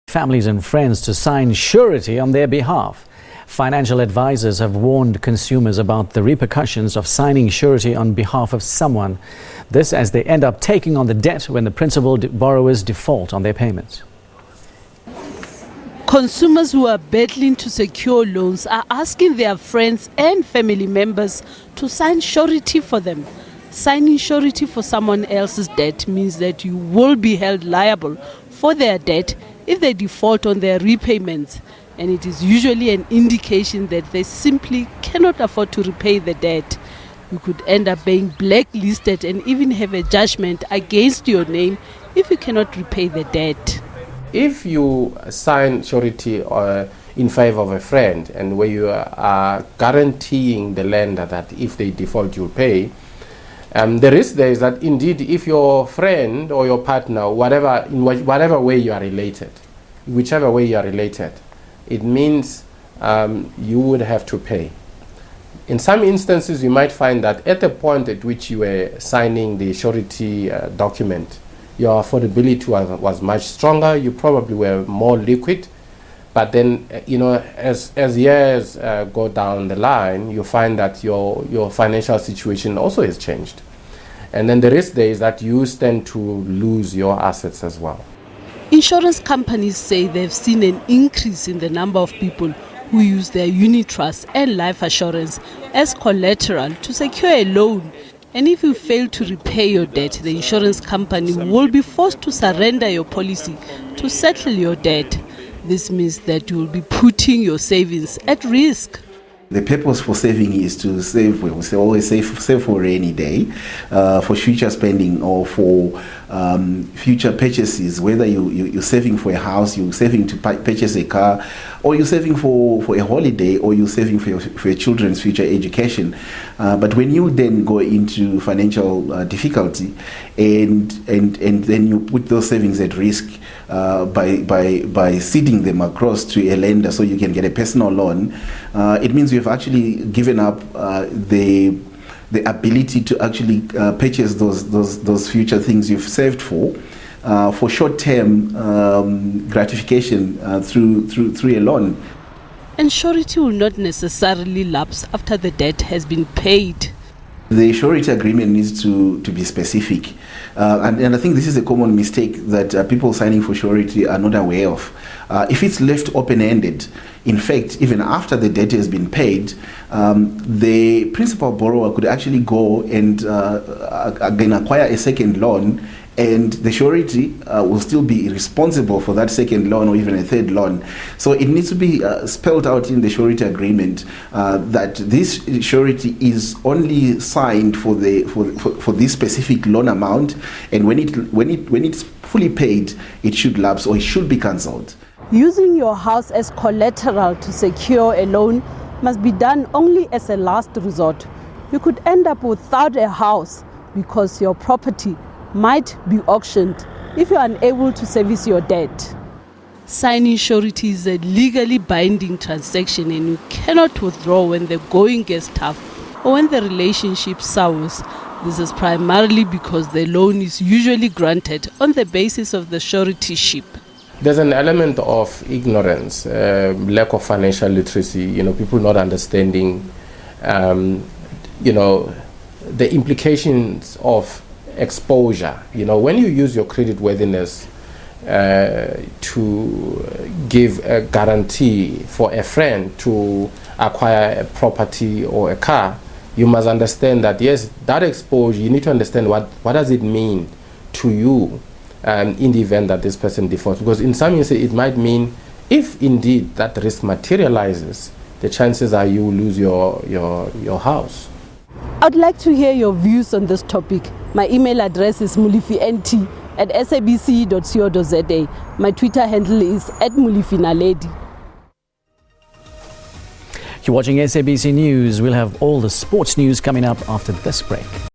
Families and friends to sign surety on their behalf. Financial advisors have warned consumers about the repercussions of signing surety on behalf of someone. This as they end up taking on the debt when the principal borrowers default on their payments. Consumers who are battling to secure loans are asking their friends and family members to sign surety for them. Signing surety for someone else's debt means that you will be held liable for their debt if they default on their repayments, and it is usually an indication that they simply cannot afford to repay the debt. You could end up being blacklisted and even have a judgment against your name if you cannot repay the debt. If you sign surety in favor of a friend, and where you are guaranteeing the lender that if they default you'll pay, the risk there is that indeed if your friend or your partner, whatever way you are related, whichever way you are related, it means you would have to pay. In some instances you might find that at the point at which you were signing the surety document, your affordability was much stronger, you probably were more liquid, but then as years go down the line, you find that your financial situation also has changed. And then the risk there is that you stand to lose your assets as well. Insurance companies say they've seen an increase in the number of people who use their unit trust and life assurance as collateral to secure a loan. And if you fail to repay your debt, the insurance company will be forced to surrender your policy to settle your debt. This means that you will be putting your savings at risk. The purpose for saving is to save. We always save for a rainy day, for future spending, or for future purchases. Whether you're saving for a house, you're saving to purchase a car, or you're saving for a holiday, or you're saving for your children's future education. But when you then go into financial difficulty, and then you put those savings at risk by ceding them across to a lender so you can get a personal loan, it means you've actually given up the ability to actually purchase those future things you've saved for short-term gratification through a loan. And surety will not necessarily lapse after the debt has been paid. The surety agreement needs to be specific, and I think this is a common mistake that people signing for surety are not aware of. If it's left open-ended, in fact, even after the debt has been paid, the principal borrower could actually go and again acquire a second loan, and the surety will still be responsible for that second loan or even a third loan. So it needs to be spelled out in the surety agreement that this surety is only signed for this specific loan amount, and when it's fully paid, it should lapse or it should be cancelled. Using your house as collateral to secure a loan must be done only as a last resort. You could end up without a house because your property might be auctioned if you are unable to service your debt. Signing surety is a legally binding transaction, and you cannot withdraw when the going gets tough or when the relationship sours. This is primarily because the loan is usually granted on the basis of the suretyship. There's an element of ignorance, lack of financial literacy, people not understanding, the implications of exposure. When you use your credit worthiness to give a guarantee for a friend to acquire a property or a car, you must understand that, yes, that exposure, you need to understand what does it mean to you in the event that this person defaults. Because in some instances, it might mean if indeed that risk materializes, the chances are you will lose your house. I'd like to hear your views on this topic. My email address is mulifint@sabc.co.za. My Twitter handle is @mulifinaledi. You're watching SABC News. We'll have all the sports news coming up after this break.